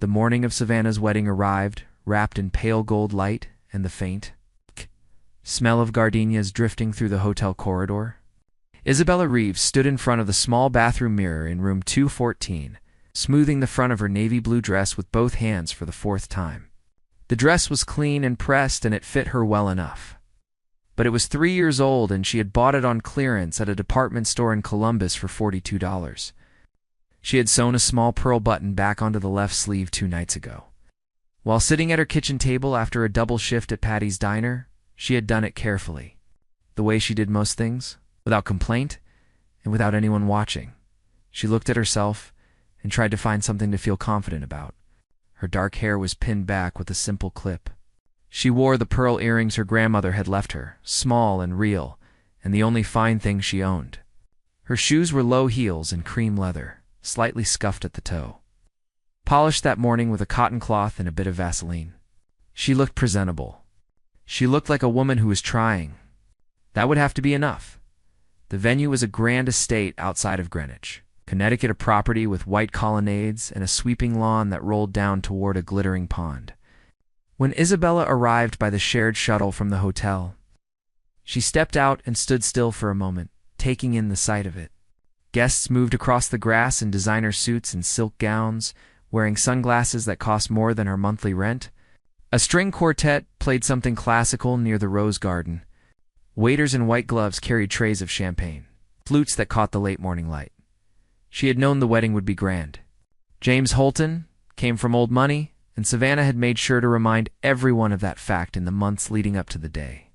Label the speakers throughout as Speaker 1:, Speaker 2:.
Speaker 1: The morning of Savannah's wedding arrived, wrapped in pale gold light and the faint smell of gardenias drifting through the hotel corridor. Isabella Reeves stood in front of the small bathroom mirror in room 214, smoothing the front of her navy blue dress with both hands for the fourth time. The dress was clean and pressed, and it fit her well enough. But it was 3 years old, and she had bought it on clearance at a department store in Columbus for $42. She had sewn a small pearl button back onto the left sleeve 2 nights ago. While sitting at her kitchen table after a double shift at Patty's Diner, she had done it carefully, the way she did most things, without complaint and without anyone watching. She looked at herself and tried to find something to feel confident about. Her dark hair was pinned back with a simple clip. She wore the pearl earrings her grandmother had left her, small and real, and the only fine thing she owned. Her shoes were low heels and cream leather, slightly scuffed at the toe, polished that morning with a cotton cloth and a bit of Vaseline. She looked presentable. She looked like a woman who was trying. That would have to be enough. The venue was a grand estate outside of Greenwich, Connecticut, a property with white colonnades and a sweeping lawn that rolled down toward a glittering pond. When Isabella arrived by the shared shuttle from the hotel, she stepped out and stood still for a moment, taking in the sight of it. Guests moved across the grass in designer suits and silk gowns, wearing sunglasses that cost more than her monthly rent. A string quartet played something classical near the rose garden. Waiters in white gloves carried trays of champagne, flutes that caught the late morning light. She had known the wedding would be grand. James Holton came from old money, and Savannah had made sure to remind everyone of that fact in the months leading up to the day.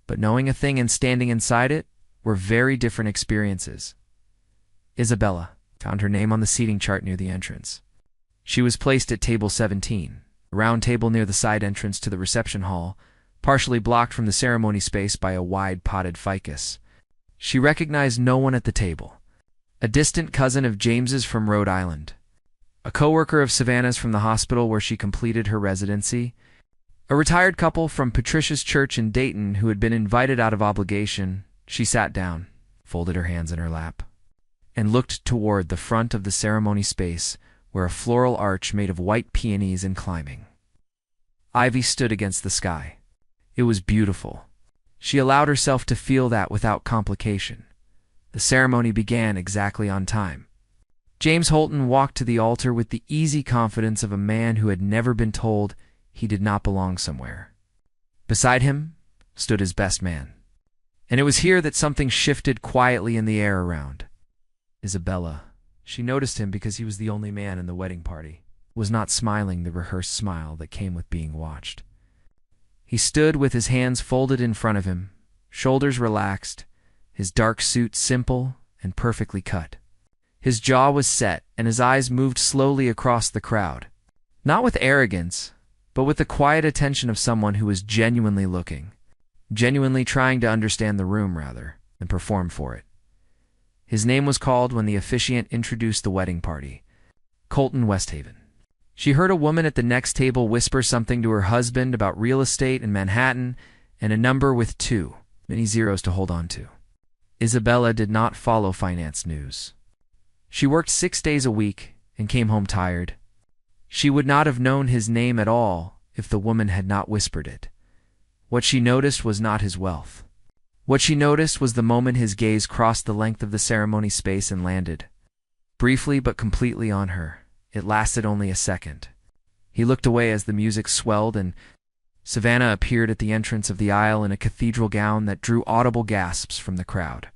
Speaker 1: But knowing a thing and standing inside it were very different experiences. Isabella found her name on the seating chart near the entrance. She was placed at table 17, a round table near the side entrance to the reception hall, partially blocked from the ceremony space by a wide potted ficus. She recognized no one at the table. A distant cousin of James's from Rhode Island, a coworker of Savannah's from the hospital where she completed her residency, a retired couple from Patricia's church in Dayton who had been invited out of obligation. She sat down, folded her hands in her lap, and looked toward the front of the ceremony space where a floral arch made of white peonies and climbing ivy stood against the sky. It was beautiful. She allowed herself to feel that without complication. The ceremony began exactly on time. James Holton walked to the altar with the easy confidence of a man who had never been told he did not belong somewhere. Beside him stood his best man. And it was here that something shifted quietly in the air around. Isabella, she noticed him because he was the only man in the wedding party, was not smiling the rehearsed smile that came with being watched. He stood with his hands folded in front of him, shoulders relaxed, his dark suit simple and perfectly cut. His jaw was set, and his eyes moved slowly across the crowd, not with arrogance, but with the quiet attention of someone who was genuinely looking, genuinely trying to understand the room rather than perform for it. His name was called when the officiant introduced the wedding party, Colton Westhaven. She heard a woman at the next table whisper something to her husband about real estate in Manhattan and a number with too many zeros to hold on to. Isabella did not follow finance news. She worked 6 days a week and came home tired. She would not have known his name at all if the woman had not whispered it. What she noticed was not his wealth. What she noticed was the moment his gaze crossed the length of the ceremony space and landed, briefly but completely, on her. It lasted only a second. He looked away as the music swelled and Savannah appeared at the entrance of the aisle in a cathedral gown that drew audible gasps from the crowd.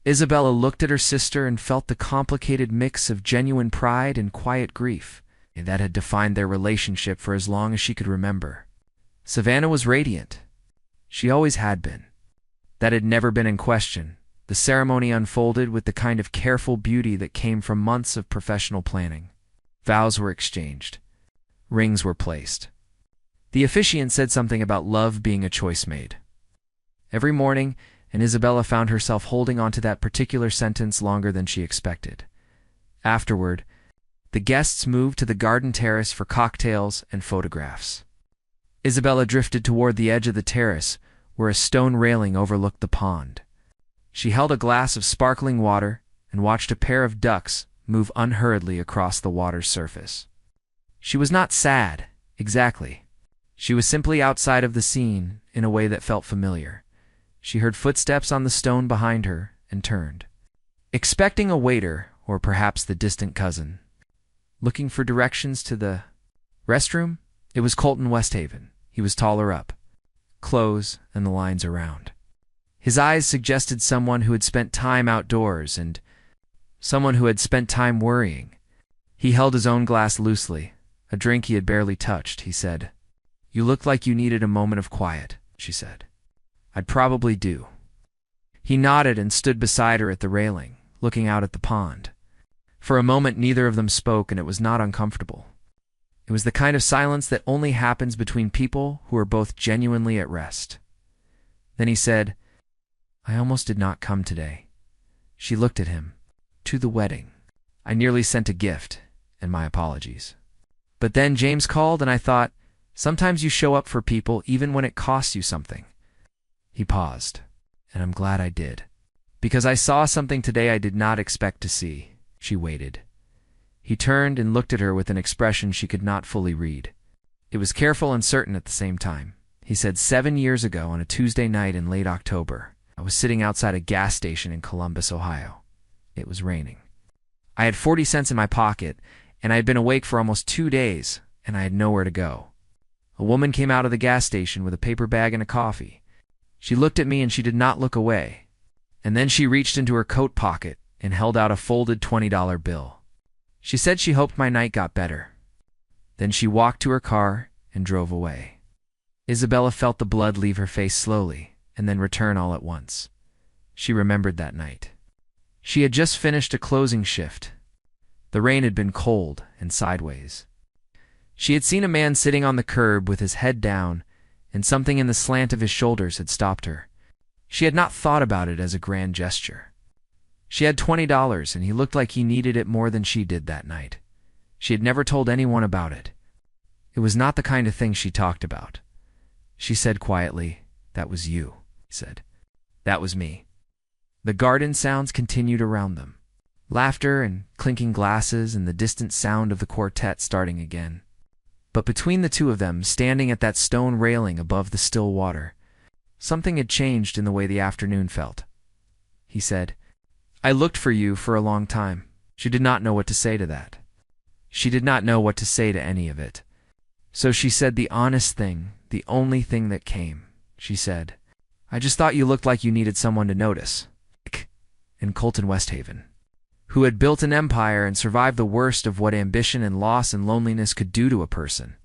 Speaker 1: Isabella looked at her sister and felt the complicated mix of genuine pride and quiet grief that had defined their relationship for as long as she could remember. Savannah was radiant. She always had been. That had never been in question. The ceremony unfolded with the kind of careful beauty that came from months of professional planning. Vows were exchanged. Rings were placed. The officiant said something about love being a choice made. Every morning, and Isabella found herself holding on to that particular sentence longer than she expected. Afterward, the guests moved to the garden terrace for cocktails and photographs. Isabella drifted toward the edge of the terrace, where a stone railing overlooked the pond. She held a glass of sparkling water and watched a pair of ducks move unhurriedly across the water's surface. She was not sad, exactly. She was simply outside of the scene in a way that felt familiar. She heard footsteps on the stone behind her and turned, expecting a waiter or perhaps the distant cousin. Looking for directions to the restroom? It was Colton Westhaven. He was taller up, clothes and the lines around. His eyes suggested someone who had spent time outdoors and someone who had spent time worrying. He held his own glass loosely, a drink he had barely touched. He said, "You looked like you needed a moment of quiet," she said. "I'd probably do." He nodded and stood beside her at the railing, looking out at the pond. For a moment neither of them spoke, and it was not uncomfortable. It was the kind of silence that only happens between people who are both genuinely at rest. Then he said, "I almost did not come today." She looked at him. "To the wedding. I nearly sent a gift, and my apologies. But then James called and I thought, sometimes you show up for people even when it costs you something." He paused, and I'm glad I did. Because I saw something today I did not expect to see. She waited. He turned and looked at her with an expression she could not fully read. It was careful and certain at the same time. He said, 7 years ago on a Tuesday night in late October, I was sitting outside a gas station in Columbus, Ohio. It was raining. I had 40 cents in my pocket, and I had been awake for almost 2 days, and I had nowhere to go. A woman came out of the gas station with a paper bag and a coffee. She looked at me and she did not look away. And then she reached into her coat pocket and held out a folded $20 bill. She said she hoped my night got better. Then she walked to her car and drove away. Isabella felt the blood leave her face slowly and then return all at once. She remembered that night. She had just finished a closing shift. The rain had been cold and sideways. She had seen a man sitting on the curb with his head down, and something in the slant of his shoulders had stopped her. She had not thought about it as a grand gesture. She had $20, and he looked like he needed it more than she did that night. She had never told anyone about it. It was not the kind of thing she talked about. She said quietly, "That was you," he said. "That was me." The garden sounds continued around them. Laughter and clinking glasses and the distant sound of the quartet starting again. But between the two of them, standing at that stone railing above the still water, something had changed in the way the afternoon felt. He said, "I looked for you for a long time." She did not know what to say to that. She did not know what to say to any of it. So she said the honest thing, the only thing that came. She said, "I just thought you looked like you needed someone to notice." And Colton Westhaven, who had built an empire and survived the worst of what ambition and loss and loneliness could do to a person,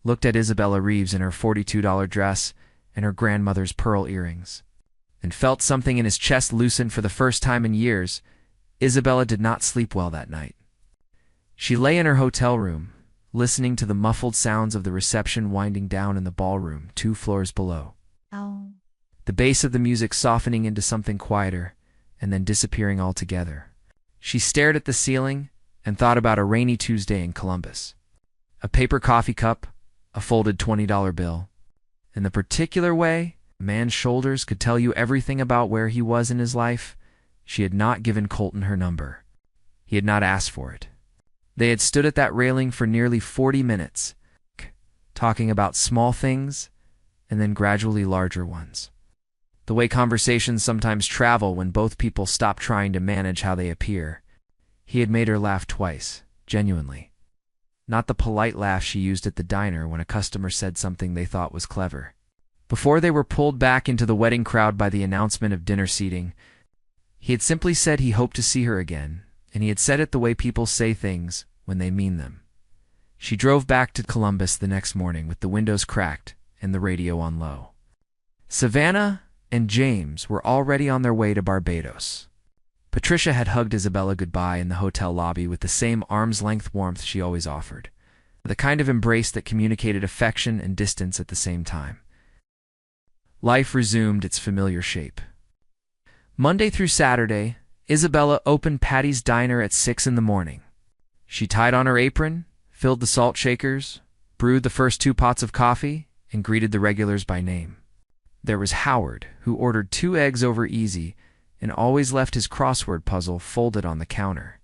Speaker 1: looked at Isabella Reeves in her $42 dress and her grandmother's pearl earrings, and felt something in his chest loosen for the first time in years. Isabella did not sleep well that night. She lay in her hotel room, listening to the muffled sounds of the reception winding down in the ballroom 2 floors below.
Speaker 2: Oh.
Speaker 1: The bass of the music softening into something quieter and then disappearing altogether. She stared at the ceiling and thought about a rainy Tuesday in Columbus. A paper coffee cup, a folded $20 bill. In the particular way a man's shoulders could tell you everything about where he was in his life, she had not given Colton her number. He had not asked for it. They had stood at that railing for nearly 40 minutes, talking about small things and then gradually larger ones. The way conversations sometimes travel when both people stop trying to manage how they appear. He had made her laugh twice, genuinely. Not the polite laugh she used at the diner when a customer said something they thought was clever. Before they were pulled back into the wedding crowd by the announcement of dinner seating, he had simply said he hoped to see her again, and he had said it the way people say things when they mean them. She drove back to Columbus the next morning with the windows cracked and the radio on low. Savannah and James were already on their way to Barbados. Patricia had hugged Isabella goodbye in the hotel lobby with the same arm's-length warmth she always offered, the kind of embrace that communicated affection and distance at the same time. Life resumed its familiar shape. Monday through Saturday, Isabella opened Patty's Diner at 6 in the morning. She tied on her apron, filled the salt shakers, brewed the first 2 pots of coffee, and greeted the regulars by name. There was Howard, who ordered 2 eggs over easy and always left his crossword puzzle folded on the counter.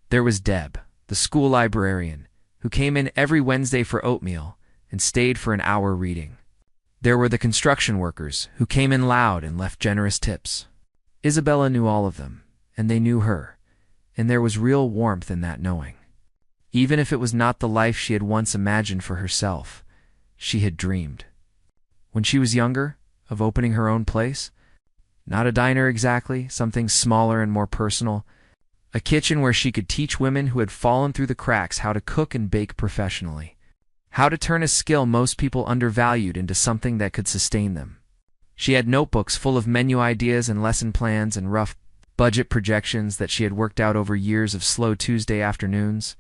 Speaker 1: There was Deb, the school librarian, who came in every Wednesday for oatmeal and stayed for an hour reading. There were the construction workers, who came in loud and left generous tips. Isabella knew all of them, and they knew her, and there was real warmth in that knowing. Even if it was not the life she had once imagined for herself, she had dreamed. When she was younger, of opening her own place, not a diner exactly, something smaller and more personal, a kitchen where she could teach women who had fallen through the cracks how to cook and bake professionally, how to turn a skill most people undervalued into something that could sustain them. She had notebooks full of menu ideas and lesson plans and rough budget projections that she had worked out over years of slow Tuesday afternoons.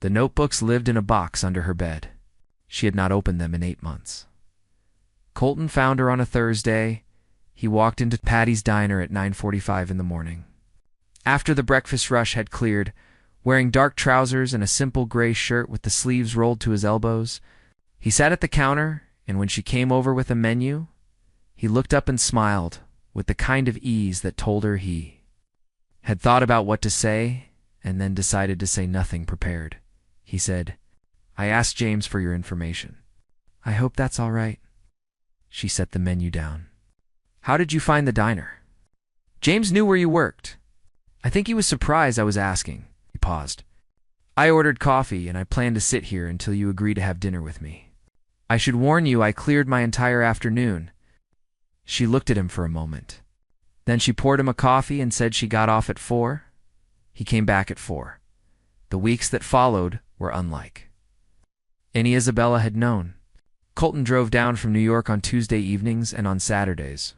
Speaker 1: The notebooks lived in a box under her bed. She had not opened them in 8 months. Colton found her on a Thursday. He walked into Patty's diner at 9:45 in the morning. After the breakfast rush had cleared, wearing dark trousers and a simple gray shirt with the sleeves rolled to his elbows, he sat at the counter, and when she came over with a menu, he looked up and smiled with the kind of ease that told her he had thought about what to say and then decided to say nothing prepared. He said, "I asked James for your information." "I hope that's all right." She set the menu down. "How did you find the diner?" "James knew where you worked. I think he was surprised I was asking." He paused. "I ordered coffee, and I plan to sit here until you agree to have dinner with me. I should warn you I cleared my entire afternoon." She looked at him for a moment. Then she poured him a coffee and said she got off at 4. He came back at 4. The weeks that followed were unlike any Isabella had known. Colton drove down from New York on Tuesday evenings and on Saturdays.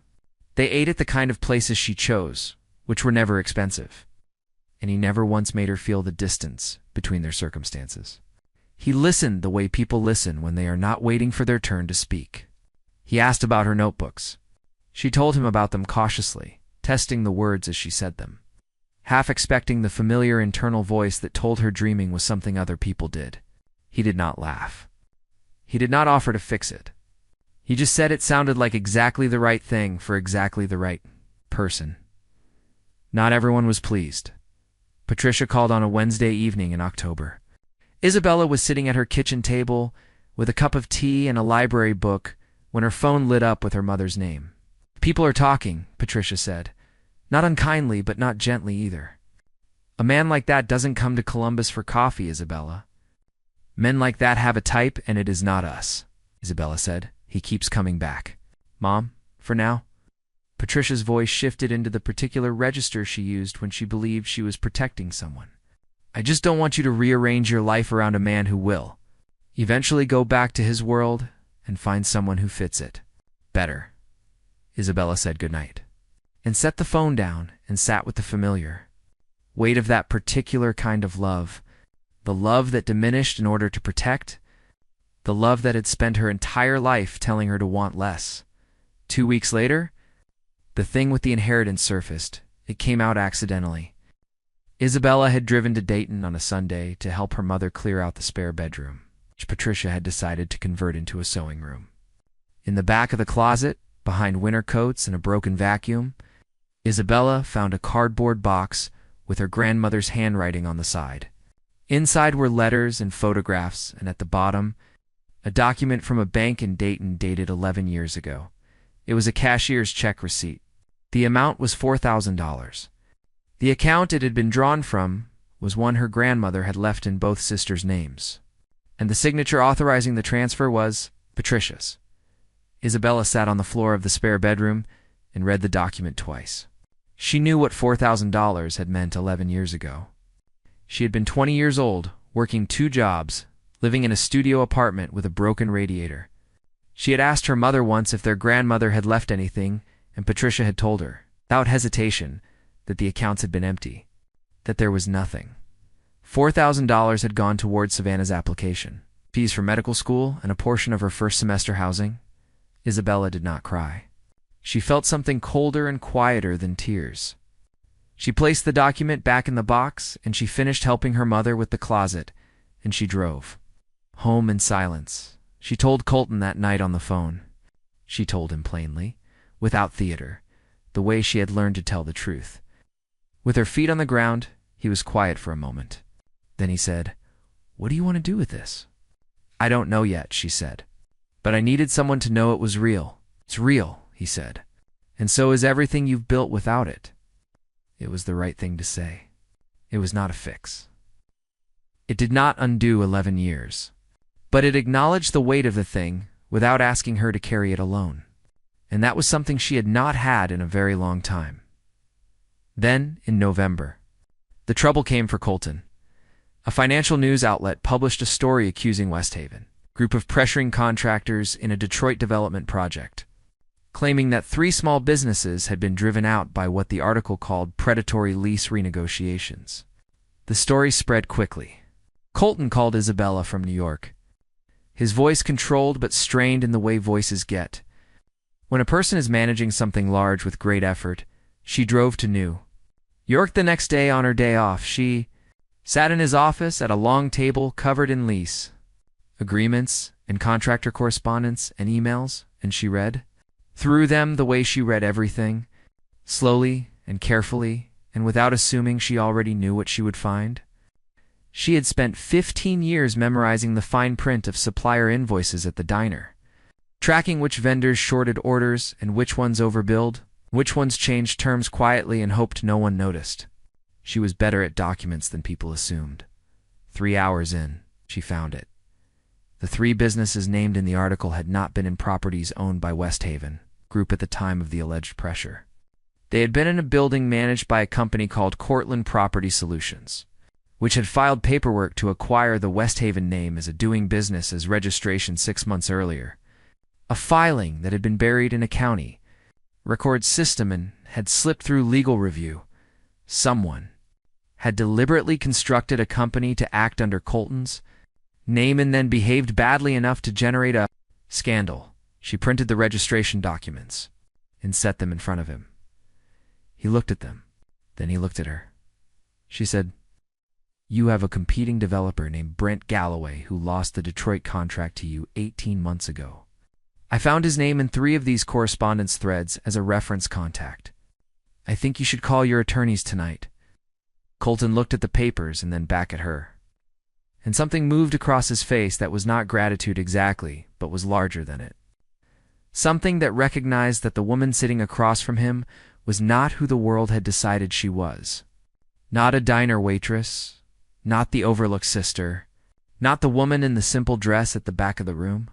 Speaker 1: They ate at the kind of places she chose, which were never expensive, and he never once made her feel the distance between their circumstances. He listened the way people listen when they are not waiting for their turn to speak. He asked about her notebooks. She told him about them cautiously, testing the words as she said them, half expecting the familiar internal voice that told her dreaming was something other people did. He did not laugh. He did not offer to fix it. He just said it sounded like exactly the right thing for exactly the right person. Not everyone was pleased. Patricia called on a Wednesday evening in October. Isabella was sitting at her kitchen table with a cup of tea and a library book when her phone lit up with her mother's name. "People are talking," Patricia said. "Not unkindly, but not gently either. A man like that doesn't come to Columbus for coffee, Isabella. Men like that have a type, and it is not us," Isabella said. "He keeps coming back. Mom, for now?" Patricia's voice shifted into the particular register she used when she believed she was protecting someone. "I just don't want you to rearrange your life around a man who will eventually go back to his world and find someone who fits it better." Isabella said goodnight, and set the phone down and sat with the familiar weight of that particular kind of love, the love that diminished in order to protect, the love that had spent her entire life telling her to want less. 2 weeks later, the thing with the inheritance surfaced. It came out accidentally. Isabella had driven to Dayton on a Sunday to help her mother clear out the spare bedroom, which Patricia had decided to convert into a sewing room. In the back of the closet, behind winter coats and a broken vacuum, Isabella found a cardboard box with her grandmother's handwriting on the side. Inside were letters and photographs, and at the bottom, a document from a bank in Dayton dated 11 years ago. It was a cashier's check receipt. The amount was $4,000. The account it had been drawn from was one her grandmother had left in both sisters' names, and the signature authorizing the transfer was Patricia's. Isabella sat on the floor of the spare bedroom and read the document twice. She knew what $4,000 had meant 11 years ago. She had been 20 years old, working 2 jobs, living in a studio apartment with a broken radiator. She had asked her mother once if their grandmother had left anything, and Patricia had told her, without hesitation, that the accounts had been empty, that there was nothing. $4,000 had gone towards Savannah's application, fees for medical school, and a portion of her first semester housing. Isabella did not cry. She felt something colder and quieter than tears. She placed the document back in the box, and she finished helping her mother with the closet, and she drove home in silence. She told Colton that night on the phone. She told him plainly, without theater, the way she had learned to tell the truth. With her feet on the ground, he was quiet for a moment. Then he said, "What do you want to do with this?" "I don't know yet," she said. "But I needed someone to know it was real." "It's real," he said. "And so is everything you've built without it." It was the right thing to say. It was not a fix. It did not undo 11 years. But it acknowledged the weight of the thing without asking her to carry it alone. And that was something she had not had in a very long time. Then, in November, the trouble came for Colton. A financial news outlet published a story accusing Westhaven, a group of pressuring contractors in a Detroit development project, claiming that 3 small businesses had been driven out by what the article called predatory lease renegotiations. The story spread quickly. Colton called Isabella from New York. His voice controlled but strained in the way voices get. When a person is managing something large with great effort, she drove to New York the next day on her day off. She sat in his office at a long table covered in lease agreements and contractor correspondence and emails, and she read through them the way she read everything, slowly and carefully, and without assuming she already knew what she would find. She had spent 15 years memorizing the fine print of supplier invoices at the diner, tracking which vendors shorted orders and which ones overbilled, which ones changed terms quietly and hoped no one noticed. She was better at documents than people assumed. 3 hours in, she found it. The 3 businesses named in the article had not been in properties owned by Westhaven Group at the time of the alleged pressure. They had been in a building managed by a company called Cortland Property Solutions, which had filed paperwork to acquire the Westhaven name as a doing business as registration 6 months earlier. A filing that had been buried in a county record system and had slipped through legal review. Someone had deliberately constructed a company to act under Colton's name and then behaved badly enough to generate a scandal. She printed the registration documents and set them in front of him. He looked at them. Then he looked at her. She said, "You have a competing developer named Brent Galloway who lost the Detroit contract to you 18 months ago. I found his name in 3 of these correspondence threads as a reference contact. I think you should call your attorneys tonight." Colton looked at the papers and then back at her. And something moved across his face that was not gratitude exactly, but was larger than it. Something that recognized that the woman sitting across from him was not who the world had decided she was. Not a diner waitress, not the overlooked sister, not the woman in the simple dress at the back of the room.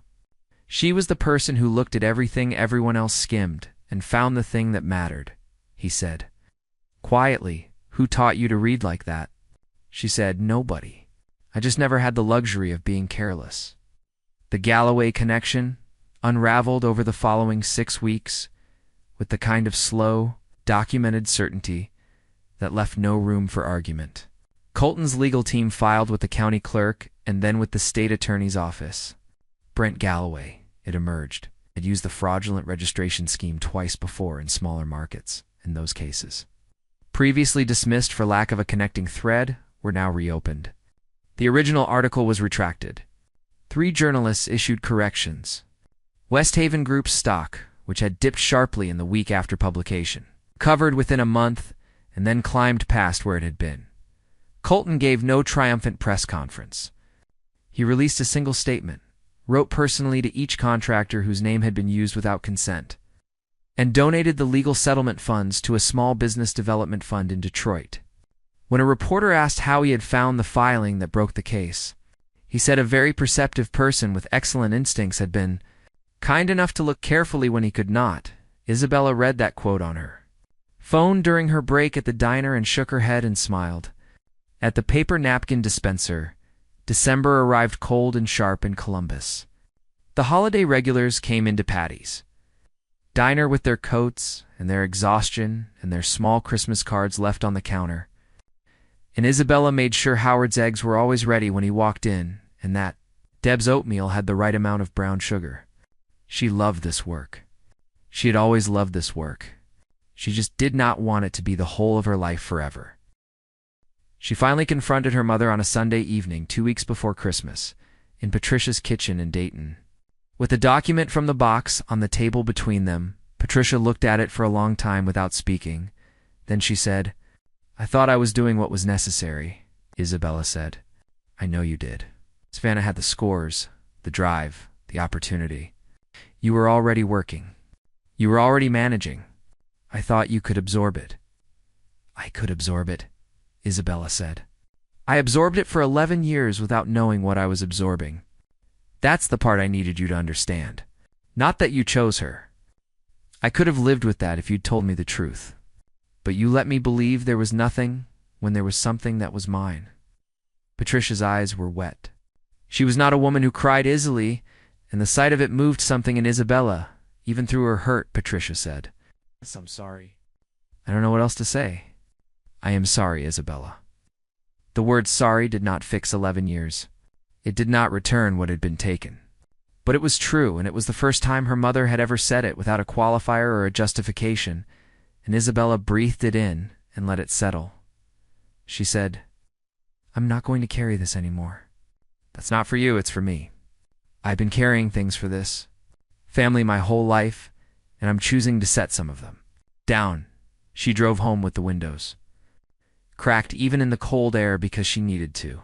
Speaker 1: She was the person who looked at everything everyone else skimmed and found the thing that mattered. He said, quietly, "Who taught you to read like that?" She said, "Nobody. I just never had the luxury of being careless." The Galloway connection unraveled over the following 6 weeks with the kind of slow, documented certainty that left no room for argument. Colton's legal team filed with the county clerk and then with the state attorney's office. Brent Galloway, it emerged, had used the fraudulent registration scheme twice before in smaller markets. In those cases, previously dismissed for lack of a connecting thread, were now reopened. The original article was retracted. 3 journalists issued corrections. Westhaven Group's stock, which had dipped sharply in the week after publication, recovered within a month and then climbed past where it had been. Colton gave no triumphant press conference. He released a single statement, wrote personally to each contractor whose name had been used without consent, and donated the legal settlement funds to a small business development fund in Detroit. When a reporter asked how he had found the filing that broke the case, he said a very perceptive person with excellent instincts had been kind enough to look carefully when he could not. Isabella read that quote on her phone during her break at the diner and shook her head and smiled. At the paper napkin dispenser, December arrived cold and sharp in Columbus. The holiday regulars came into Patty's diner with their coats and their exhaustion and their small Christmas cards left on the counter. And Isabella made sure Howard's eggs were always ready when he walked in, and that Deb's oatmeal had the right amount of brown sugar. She loved this work. She had always loved this work. She just did not want it to be the whole of her life forever. She finally confronted her mother on a Sunday evening 2 weeks before Christmas, in Patricia's kitchen in Dayton. With the document from the box on the table between them, Patricia looked at it for a long time without speaking. Then she said, "I thought I was doing what was necessary," Isabella said. "I know you did." Savannah had the scores, the drive, the opportunity. You were already working. You were already managing. I thought you could absorb it. I could absorb it, Isabella said. I absorbed it for 11 years without knowing what I was absorbing. That's the part I needed you to understand. Not that you chose her. I could have lived with that if you'd told me the truth. But you let me believe there was nothing when there was something that was mine. Patricia's eyes were wet. She was not a woman who cried easily, and the sight of it moved something in Isabella, even through her hurt, Patricia said. I'm sorry. I don't know what else to say. I am sorry, Isabella. The word sorry did not fix 11 years. It did not return what had been taken. But it was true, and it was the first time her mother had ever said it without a qualifier or a justification, and Isabella breathed it in and let it settle. She said, I'm not going to carry this anymore. That's not for you, it's for me. I've been carrying things for this family my whole life, and I'm choosing to set some of them down. She drove home with the windows cracked even in the cold air because she needed to.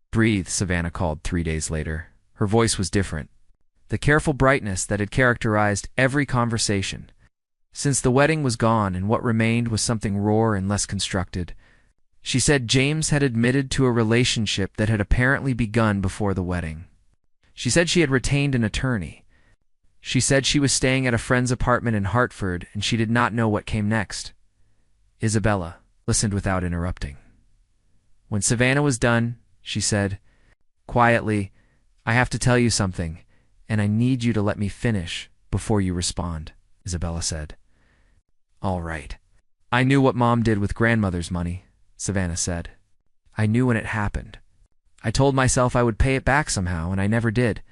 Speaker 1: Breathe, Savannah called 3 days later. Her voice was different. The careful brightness that had characterized every conversation. Since the wedding was gone and what remained was something raw and less constructed. She said James had admitted to a relationship that had apparently begun before the wedding. She said she had retained an attorney. She said she was staying at a friend's apartment in Hartford and she did not know what came next. Isabella listened without interrupting. When Savannah was done, she said, quietly, I have to tell you something, and I need you to let me finish before you respond, Isabella said. All right. I knew what Mom did with grandmother's money, Savannah said. I knew when it happened. I told myself I would pay it back somehow, and I never did.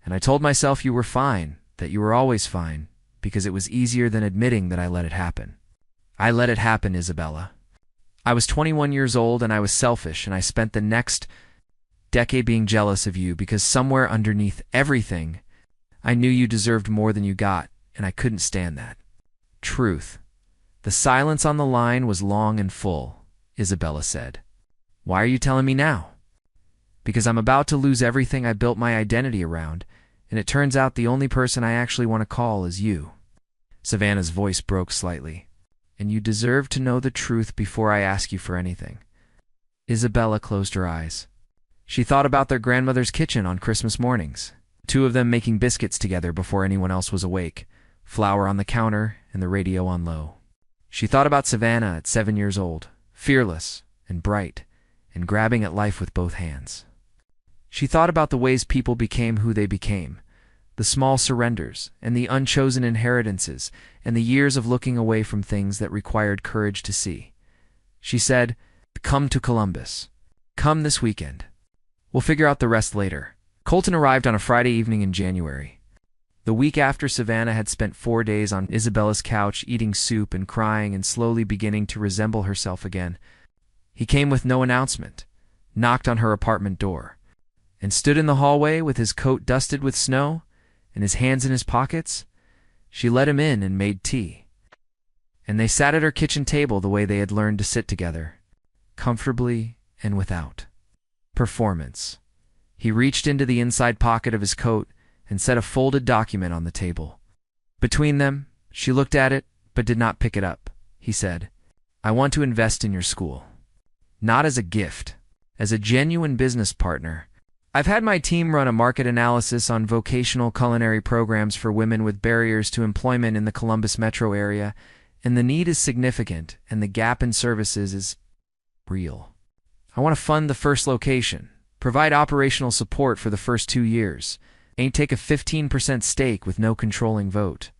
Speaker 1: And I told myself you were fine, that you were always fine, because it was easier than admitting that I let it happen. I let it happen, Isabella. I was 21 years old and I was selfish, and I spent the next decade being jealous of you because somewhere underneath everything, I knew you deserved more than you got, and I couldn't stand that. Truth. The silence on the line was long and full, Isabella said. Why are you telling me now? Because I'm about to lose everything I built my identity around, and it turns out the only person I actually want to call is you. Savannah's voice broke slightly. And you deserve to know the truth before I ask you for anything. Isabella closed her eyes. She thought about their grandmother's kitchen on Christmas mornings, two of them making biscuits together before anyone else was awake, flour on the counter and the radio on low. She thought about Savannah at 7 years old, fearless and bright, and grabbing at life with both hands. She thought about the ways people became who they became, the small surrenders and the unchosen inheritances and the years of looking away from things that required courage to see. She said, come to Columbus. Come this weekend. We'll figure out the rest later. Colton arrived on a Friday evening in January. The week after Savannah had spent 4 days on Isabella's couch eating soup and crying and slowly beginning to resemble herself again. He came with no announcement, knocked on her apartment door, and stood in the hallway with his coat dusted with snow and his hands in his pockets. She let him in and made tea. And they sat at her kitchen table the way they had learned to sit together, comfortably and without performance. He reached into the inside pocket of his coat and set a folded document on the table. Between them, she looked at it but did not pick it up. He said, I want to invest in your school. Not as a gift, as a genuine business partner. I've had my team run a market analysis on vocational culinary programs for women with barriers to employment in the Columbus metro area, and the need is significant, and the gap in services is real. I want to fund the first location, provide operational support for the first 2 years, and take a 15% stake with no controlling vote.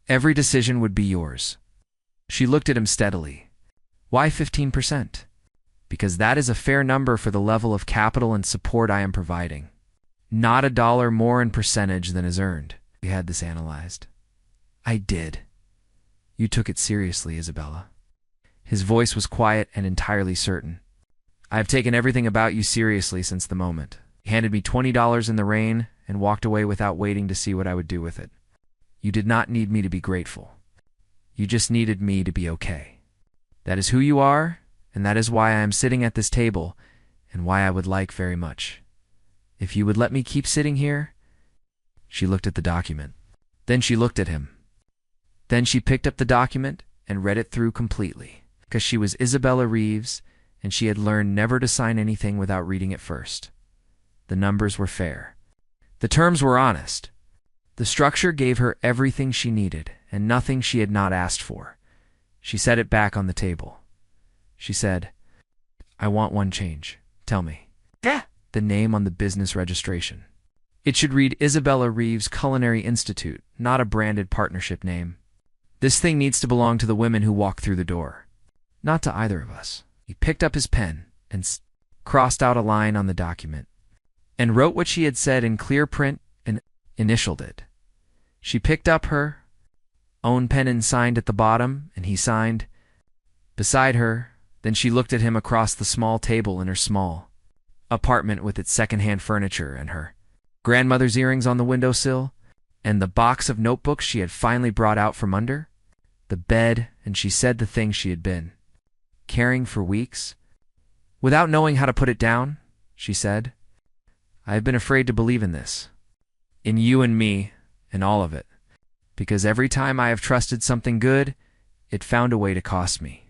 Speaker 1: Every decision would be yours. She looked at him steadily. Why 15%? Because that is a fair number for the level of capital and support I am providing. Not $1 more in percentage than is earned. We had this analyzed. I did. You took it seriously, Isabella. His voice was quiet and entirely certain. I have taken everything about you seriously since the moment. He handed me $20 in the rain and walked away without waiting to see what I would do with it. You did not need me to be grateful. You just needed me to be okay. That is who you are, and that is why I am sitting at this table, and why I would like very much If you would let me keep sitting here. She looked at the document. Then she looked at him. Then she picked up the document and read it through completely, because she was Isabella Reeves, and she had learned never to sign anything without reading it first. The numbers were fair. The terms were honest. The structure gave her everything she needed, and nothing she had not asked for. She set it back on the table. She said, "I want one change. Tell me." The name on the business registration. It should read Isabella Reeves Culinary Institute, not a branded partnership name. This thing needs to belong to the women who walk through the door, not to either of us. He picked up his pen and crossed out a line on the document and wrote what she had said in clear print and initialed it. She picked up her own pen and signed at the bottom, and he signed beside her. Then she looked at him across the small table in her small apartment with its second-hand furniture and her grandmother's earrings on the windowsill and the box of notebooks she had finally brought out from under the bed, and she said the thing she had been carrying for weeks. Without knowing how to put it down, she said, "I have been afraid to believe in this, in you and me and all of it, because every time I have trusted something good, it found a way to cost me."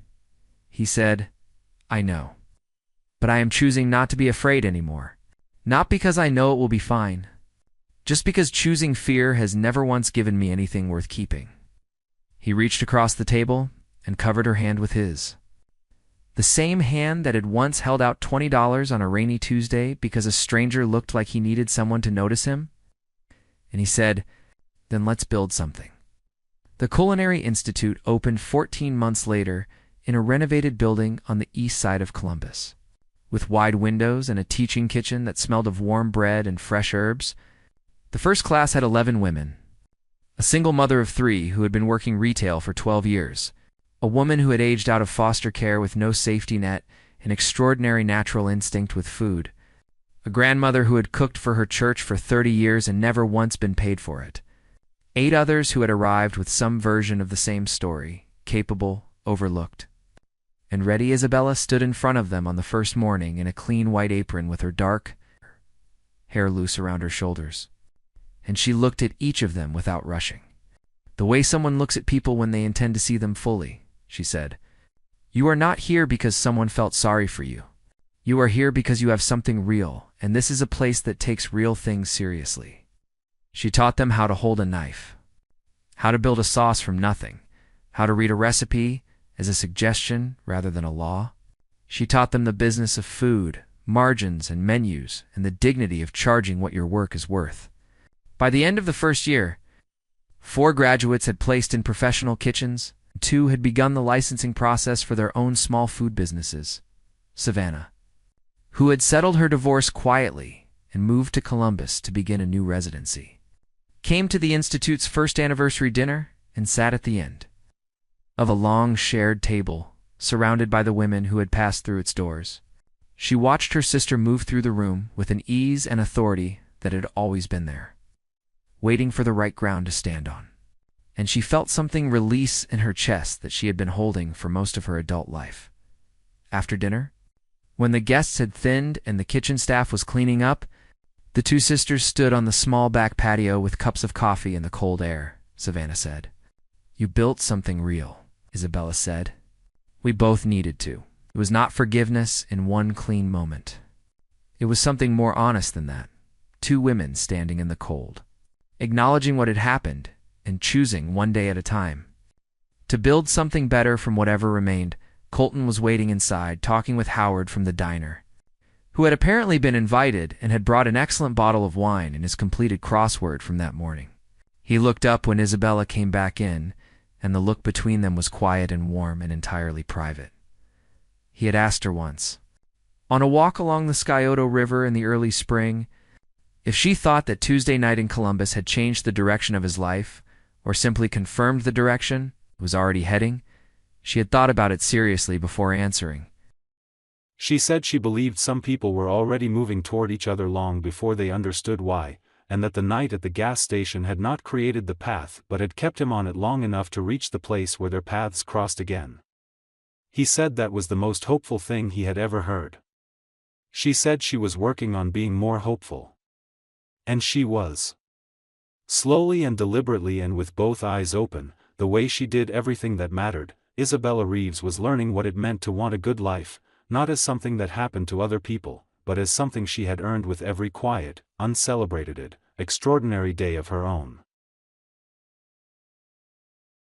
Speaker 1: He said, "I know. But I am choosing not to be afraid anymore. Not because I know it will be fine. Just because choosing fear has never once given me anything worth keeping." He reached across the table and covered her hand with his. The same hand that had once held out $20 on a rainy Tuesday because a stranger looked like he needed someone to notice him. And he said, "Then let's build something." The Culinary Institute opened 14 months later in a renovated building on the east side of Columbus, with wide windows and a teaching kitchen that smelled of warm bread and fresh herbs. The first class had 11 women. A single mother of 3 who had been working retail for 12 years, a woman who had aged out of foster care with no safety net and extraordinary natural instinct with food, a grandmother who had cooked for her church for 30 years and never once been paid for it, 8 others who had arrived with some version of the same story, capable, overlooked. And ready Isabella stood in front of them on the first morning in a clean white apron with her dark hair loose around her shoulders. And she looked at each of them without rushing. "The way someone looks at people when they intend to see them fully," she said. "You are not here because someone felt sorry for you. You are here because you have something real, and this is a place that takes real things seriously." She taught them how to hold a knife, how to build a sauce from nothing, how to read a recipe as a suggestion rather than a law. She taught them the business of food, margins and menus, and the dignity of charging what your work is worth. By the end of the first year, 4 graduates had placed in professional kitchens, 2 had begun the licensing process for their own small food businesses. Savannah, who had settled her divorce quietly and moved to Columbus to begin a new residency, came to the Institute's first anniversary dinner and sat at the end of a long shared table, surrounded by the women who had passed through its doors. She watched her sister move through the room with an ease and authority that had always been there, waiting for the right ground to stand on. And she felt something release in her chest that she had been holding for most of her adult life. After dinner, when the guests had thinned and the kitchen staff was cleaning up, the 2 sisters stood on the small back patio with cups of coffee in the cold air. Savannah said, "You built something real," Isabella said. "We both needed to." It was not forgiveness in one clean moment. It was something more honest than that. 2 women standing in the cold, acknowledging what had happened and choosing one day at a time to build something better from whatever remained. Colton was waiting inside, talking with Howard from the diner, who had apparently been invited and had brought an excellent bottle of wine and his completed crossword from that morning. He looked up when Isabella came back in, and the look between them was quiet and warm and entirely private. He had asked her once, on a walk along the Scioto River in the early spring, if she thought that Tuesday night in Columbus had changed the direction of his life, or simply confirmed the direction it was already heading. She had thought about it seriously before answering.
Speaker 2: She said she believed some people were already moving toward each other long before they understood why, and that the night at the gas station had not created the path but had kept him on it long enough to reach the place where their paths crossed again. He said that was the most hopeful thing he had ever heard. She said she was working on being more hopeful. And she was. Slowly and deliberately and with both eyes open, the way she did everything that mattered, Isabella Reeves was learning what it meant to want a good life, not as something that happened to other people, but as something she had earned with every quiet, uncelebrated, extraordinary day of her own.